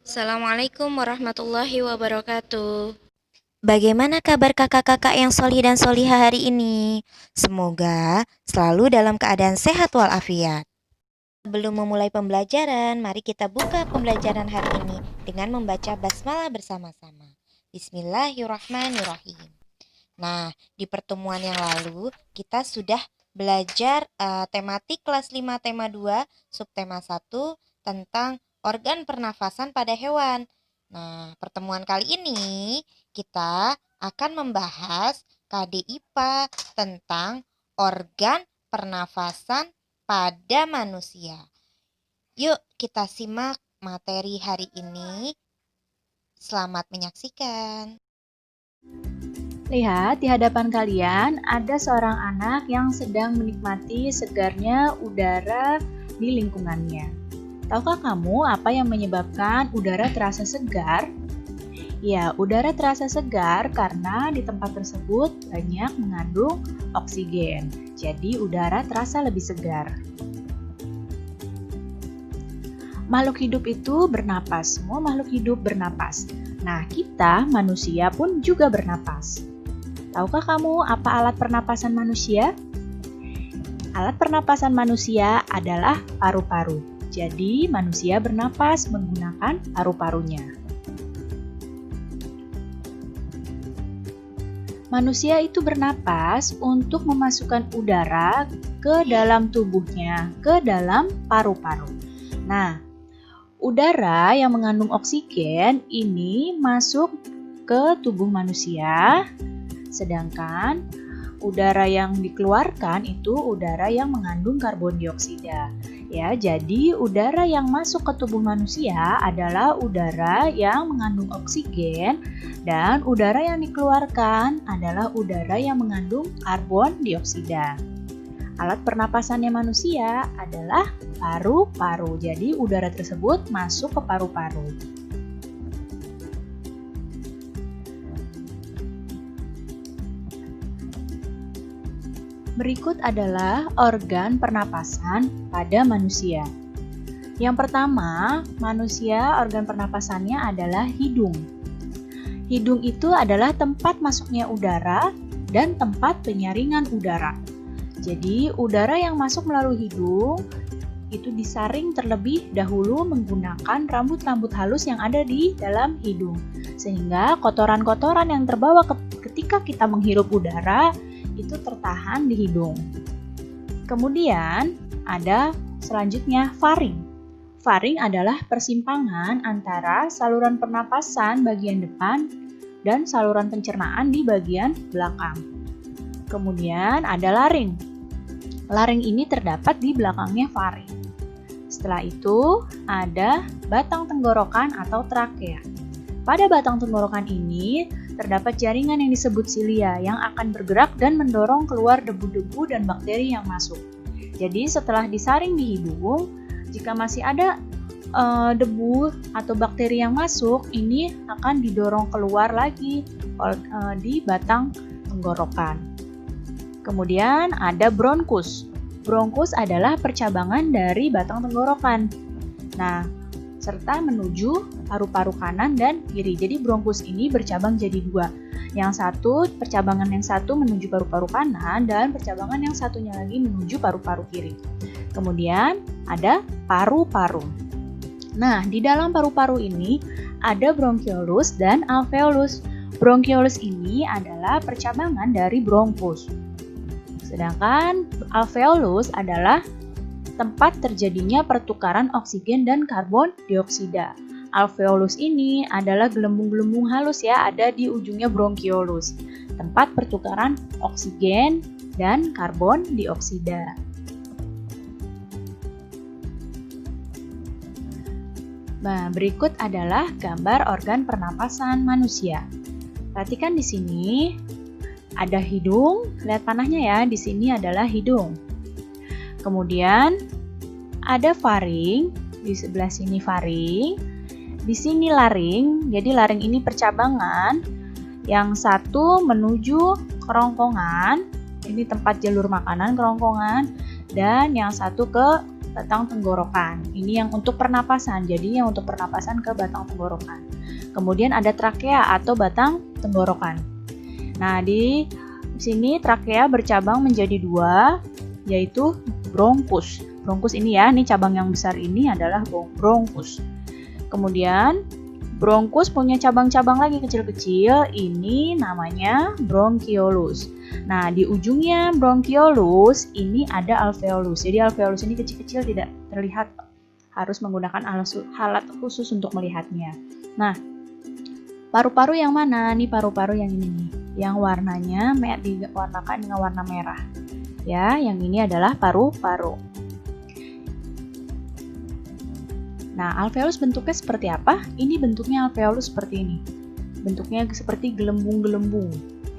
Assalamualaikum warahmatullahi wabarakatuh. Bagaimana kabar kakak-kakak yang solih dan solihah hari ini? Semoga selalu dalam keadaan sehat walafiat. Sebelum memulai pembelajaran, mari kita buka pembelajaran hari ini dengan membaca basmalah bersama-sama. Bismillahirrahmanirrahim. Nah, di pertemuan yang lalu kita sudah belajar tematik kelas 5 tema 2, subtema 1 tentang organ pernafasan pada hewan. Nah, pertemuan kali ini kita akan membahas KD IPA tentang organ pernafasan pada manusia. Yuk kita simak materi hari ini. Selamat menyaksikan. Lihat di hadapan kalian ada seorang anak yang sedang menikmati segarnya udara di lingkungannya. Tahukah kamu apa yang menyebabkan udara terasa segar? Ya, udara terasa segar karena di tempat tersebut banyak mengandung oksigen. Jadi udara terasa lebih segar. Makhluk hidup itu bernapas, semua makhluk hidup bernapas. Nah, kita manusia pun juga bernapas. Tahukah kamu apa alat pernapasan manusia? Alat pernapasan manusia adalah paru-paru. Jadi, manusia bernapas menggunakan paru-parunya. Manusia itu bernapas untuk memasukkan udara ke dalam tubuhnya, ke dalam paru-paru. Nah, udara yang mengandung oksigen ini masuk ke tubuh manusia, sedangkan udara yang dikeluarkan itu udara yang mengandung karbon dioksida. Ya, jadi udara yang masuk ke tubuh manusia adalah udara yang mengandung oksigen dan udara yang dikeluarkan adalah udara yang mengandung karbon dioksida. Alat pernapasannya manusia adalah paru-paru. Jadi udara tersebut masuk ke paru-paru. Berikut adalah organ pernapasan pada manusia. Yang pertama, manusia organ pernapasannya adalah hidung. Hidung itu adalah tempat masuknya udara dan tempat penyaringan udara. Jadi, udara yang masuk melalui hidung itu disaring terlebih dahulu menggunakan rambut-rambut halus yang ada di dalam hidung. Sehingga kotoran-kotoran yang terbawa ketika kita menghirup udara itu tertahan di hidung. Kemudian ada selanjutnya faring. Faring adalah persimpangan antara saluran pernapasan bagian depan dan saluran pencernaan di bagian belakang. Kemudian ada laring. Laring ini terdapat di belakangnya faring. Setelah itu ada batang tenggorokan atau trakea. Pada batang tenggorokan ini terdapat jaringan yang disebut silia yang akan bergerak dan mendorong keluar debu-debu dan bakteri yang masuk. Jadi setelah disaring di hidung, jika masih ada debu atau bakteri yang masuk, ini akan didorong keluar lagi di batang tenggorokan. Kemudian ada bronkus. Bronkus adalah percabangan dari batang tenggorokan. Nah, serta menuju paru-paru kanan dan kiri. Jadi bronkus ini bercabang jadi dua. Percabangan yang satu menuju paru-paru kanan dan percabangan yang satunya lagi menuju paru-paru kiri. Kemudian ada paru-paru. Nah, di dalam paru-paru ini ada bronchiolus dan alveolus. Bronchiolus ini adalah percabangan dari bronkus. Sedangkan alveolus adalah tempat terjadinya pertukaran oksigen dan karbon dioksida. Alveolus ini adalah gelembung-gelembung halus ya, ada di ujungnya bronchiolus, tempat pertukaran oksigen dan karbon dioksida. Nah, berikut adalah gambar organ pernapasan manusia. Perhatikan di sini ada hidung, lihat panahnya ya, di sini adalah hidung. Kemudian ada faring, di sebelah sini faring, di sini laring. Jadi laring ini percabangan, yang satu menuju kerongkongan, ini tempat jalur makanan kerongkongan, dan yang satu ke batang tenggorokan. Ini yang untuk pernapasan, jadi yang untuk pernapasan ke batang tenggorokan. Kemudian ada trakea atau batang tenggorokan. Nah, di sini trakea bercabang menjadi dua, yaitu bronkus. Bronkus ini ya, ini cabang yang besar ini adalah bronkus. Kemudian bronkus punya cabang-cabang lagi kecil-kecil, ini namanya bronchiolus. Nah, di ujungnya bronchiolus ini ada alveolus. Jadi alveolus ini kecil-kecil, tidak terlihat, harus menggunakan alat khusus untuk melihatnya. Nah, paru-paru yang mana? Nih paru-paru yang ini nih, yang warnanya diwarnakan dengan warna merah. Ya, yang ini adalah paru-paru. Nah, alveolus bentuknya seperti apa? Ini bentuknya alveolus seperti ini. Bentuknya seperti gelembung-gelembung.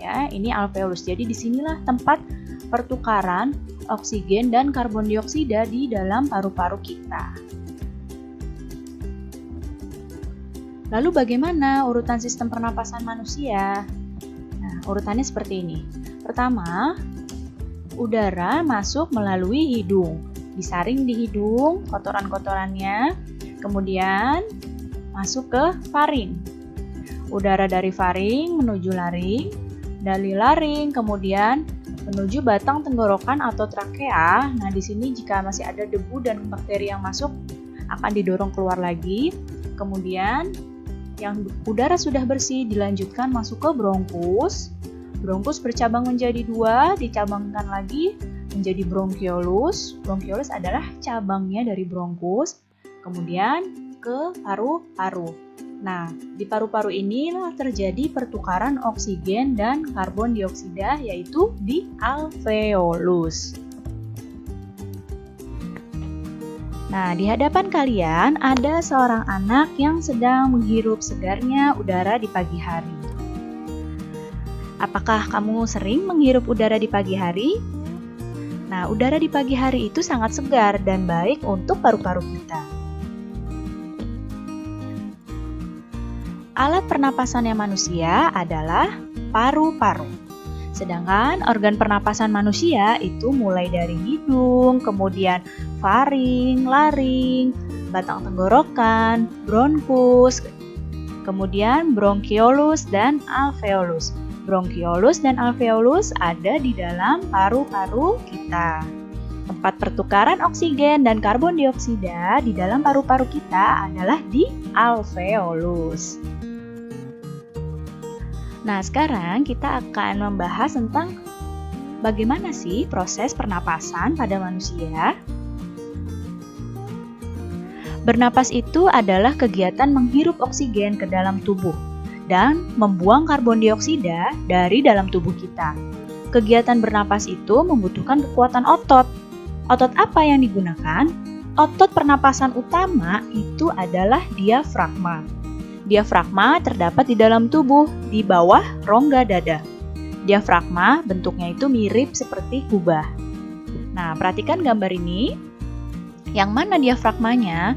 Ya, ini alveolus. Jadi disinilah tempat pertukaran oksigen dan karbon dioksida di dalam paru-paru kita. Lalu bagaimana urutan sistem pernapasan manusia? Nah, urutannya seperti ini. Pertama, udara masuk melalui hidung. Disaring di hidung kotoran-kotorannya. Kemudian masuk ke faring. Udara dari faring menuju laring, dari laring kemudian menuju batang tenggorokan atau trakea. Nah, di sini jika masih ada debu dan bakteri yang masuk akan didorong keluar lagi. Kemudian yang udara sudah bersih dilanjutkan masuk ke bronkus. Bronkus bercabang menjadi dua, dicabangkan lagi menjadi bronchiolus. Bronchiolus adalah cabangnya dari bronkus. Kemudian ke paru-paru. Nah, di paru-paru inilah terjadi pertukaran oksigen dan karbon dioksida, yaitu di alveolus. Nah, di hadapan kalian ada seorang anak yang sedang menghirup segarnya udara di pagi hari. Apakah kamu sering menghirup udara di pagi hari? Nah, udara di pagi hari itu sangat segar dan baik untuk paru-paru kita. Alat pernapasannya manusia adalah paru-paru. Sedangkan organ pernapasan manusia itu mulai dari hidung, kemudian faring, laring, batang tenggorokan, bronkus, kemudian bronchiolus dan alveolus. Bronchiolus dan alveolus ada di dalam paru-paru kita. Tempat pertukaran oksigen dan karbon dioksida di dalam paru-paru kita adalah di alveolus. Nah, sekarang kita akan membahas tentang bagaimana sih proses pernapasan pada manusia. Bernapas itu adalah kegiatan menghirup oksigen ke dalam tubuh dan membuang karbon dioksida dari dalam tubuh kita. Kegiatan bernapas itu membutuhkan kekuatan otot. Otot apa yang digunakan? Otot pernapasan utama itu adalah diafragma. Diafragma terdapat di dalam tubuh, di bawah rongga dada. Diafragma bentuknya itu mirip seperti kubah. Nah, perhatikan gambar ini. Yang mana diafragmanya?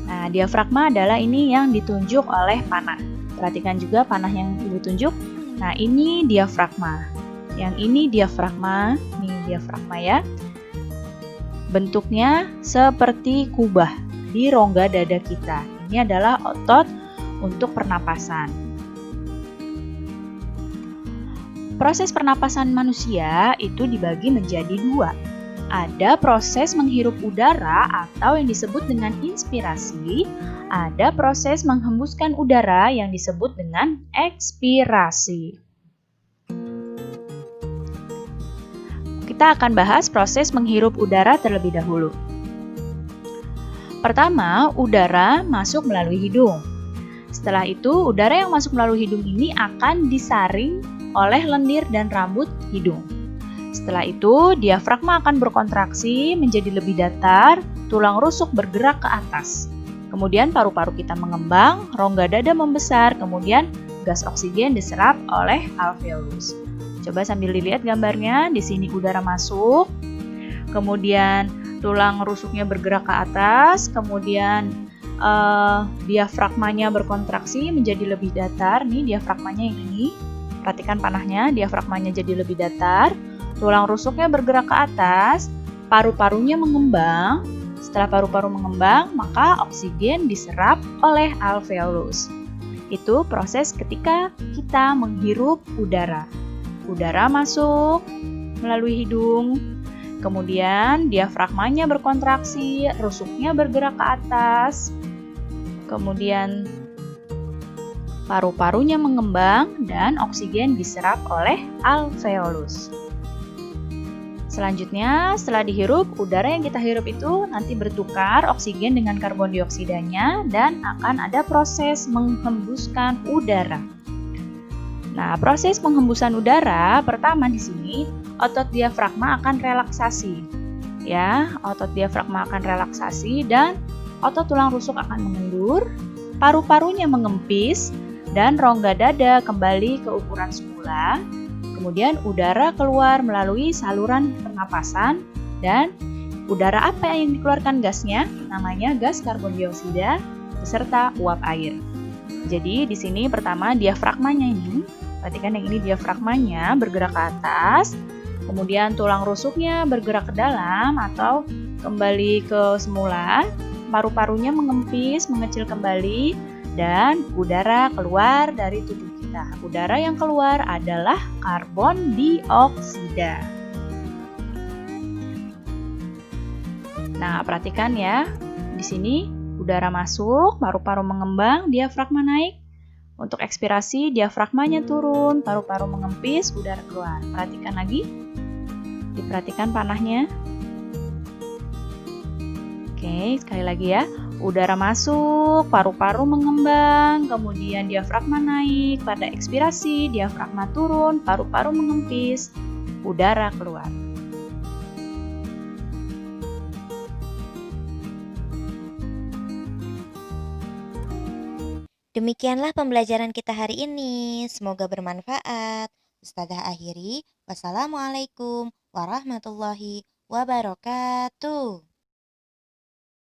Nah, diafragma adalah ini yang ditunjuk oleh panah. Perhatikan juga panah yang ditunjuk. Nah, ini diafragma. Yang ini diafragma. Ini diafragma ya. Bentuknya seperti kubah di rongga dada kita. Ini adalah otot untuk pernapasan. Proses pernapasan manusia itu dibagi menjadi dua. Ada proses menghirup udara atau yang disebut dengan inspirasi, ada proses menghembuskan udara yang disebut dengan ekspirasi. Kita akan bahas proses menghirup udara terlebih dahulu. Pertama, udara masuk melalui hidung. Setelah itu, udara yang masuk melalui hidung ini akan disaring oleh lendir dan rambut hidung. Setelah itu, diafragma akan berkontraksi menjadi lebih datar, tulang rusuk bergerak ke atas. Kemudian paru-paru kita mengembang, rongga dada membesar, kemudian gas oksigen diserap oleh alveolus. Coba sambil dilihat gambarnya, di sini udara masuk, kemudian tulang rusuknya bergerak ke atas, kemudian diafragmanya berkontraksi menjadi lebih datar. Nih diafragmanya yang ini, perhatikan panahnya, diafragmanya jadi lebih datar, tulang rusuknya bergerak ke atas, paru-parunya mengembang, Setelah paru-paru mengembang, maka oksigen diserap oleh alveolus. Itu proses ketika kita menghirup udara. Udara masuk melalui hidung, kemudian diafragmanya berkontraksi, rusuknya bergerak ke atas, kemudian paru-parunya mengembang dan oksigen diserap oleh alveolus. Selanjutnya, setelah dihirup, udara yang kita hirup itu nanti bertukar oksigen dengan karbon dioksidanya dan akan ada proses menghembuskan udara. Nah, proses penghembusan udara pertama di sini otot diafragma akan relaksasi. Ya, otot diafragma akan relaksasi dan otot tulang rusuk akan mengendur, paru-parunya mengempis dan rongga dada kembali ke ukuran semula. Kemudian udara keluar melalui saluran pernapasan dan udara apa yang dikeluarkan gasnya? Namanya gas karbon dioksida beserta uap air. Jadi di sini pertama diafragmanya ini, perhatikan yang ini diafragmanya bergerak ke atas, kemudian tulang rusuknya bergerak ke dalam atau kembali ke semula, paru-parunya mengempis, mengecil kembali, dan udara keluar dari tubuh kita. Udara yang keluar adalah karbon dioksida. Nah, perhatikan ya. Di sini udara masuk, paru-paru mengembang, diafragma naik. Untuk ekspirasi, diafragmanya turun, paru-paru mengempis, udara keluar. Perhatikan lagi. Diperhatikan panahnya. Oke, sekali lagi ya. Udara masuk, paru-paru mengembang, kemudian diafragma naik. Pada ekspirasi, diafragma turun, paru-paru mengempis, udara keluar. Demikianlah pembelajaran kita hari ini. Semoga bermanfaat. Ustazah akhiri. Wassalamualaikum warahmatullahi wabarakatuh.